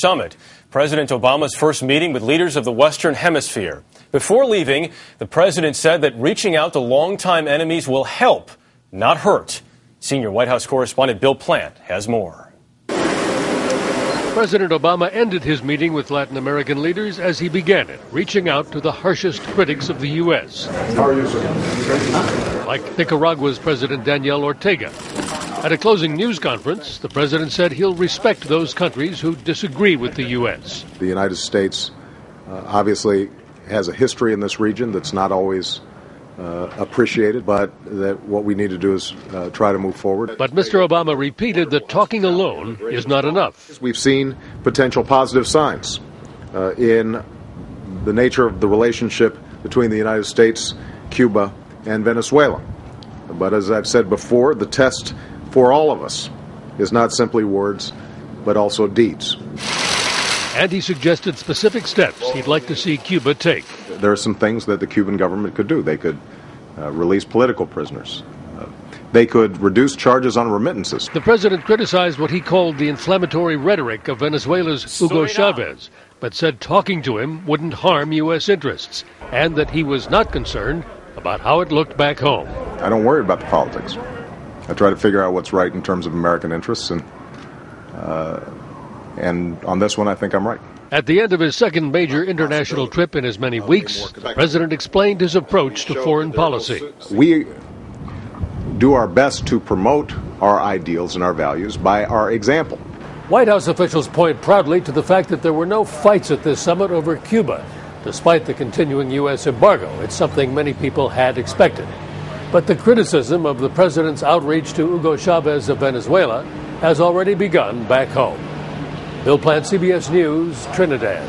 summit, President Obama's first meeting with leaders of the Western Hemisphere. Before leaving, the president said that reaching out to longtime enemies will help, not hurt. Senior White House correspondent Bill Plant has more. President Obama ended his meeting with Latin American leaders as he began it, reaching out to the harshest critics of the U.S. How are you, sir? Like Nicaragua's President Daniel Ortega. At a closing news conference, the president said he'll respect those countries who disagree with the U.S. The United States obviously has a history in this region that's not always appreciated, but that what we need to do is try to move forward. But Mr. Obama repeated that talking alone is not enough. We've seen potential positive signs in the nature of the relationship between the United States, Cuba, and Venezuela. But as I've said before, the test for all of us is not simply words, but also deeds. And he suggested specific steps he'd like to see Cuba take. There are some things that the Cuban government could do. They could release political prisoners. They could reduce charges on remittances. The president criticized what he called the inflammatory rhetoric of Venezuela's Hugo Chavez, but said talking to him wouldn't harm U.S. interests, and that he was not concerned about how it looked back home. I don't worry about the politics. I try to figure out what's right in terms of American interests, and on this one, I think I'm right. At the end of his second major international trip in as many weeks, the president explained his approach to foreign policy. We do our best to promote our ideals and our values by our example. White House officials point proudly to the fact that there were no fights at this summit over Cuba, despite the continuing U.S. embargo. It's something many people had expected. But the criticism of the president's outreach to Hugo Chavez of Venezuela has already begun back home. Bill Plant, CBS News, Trinidad.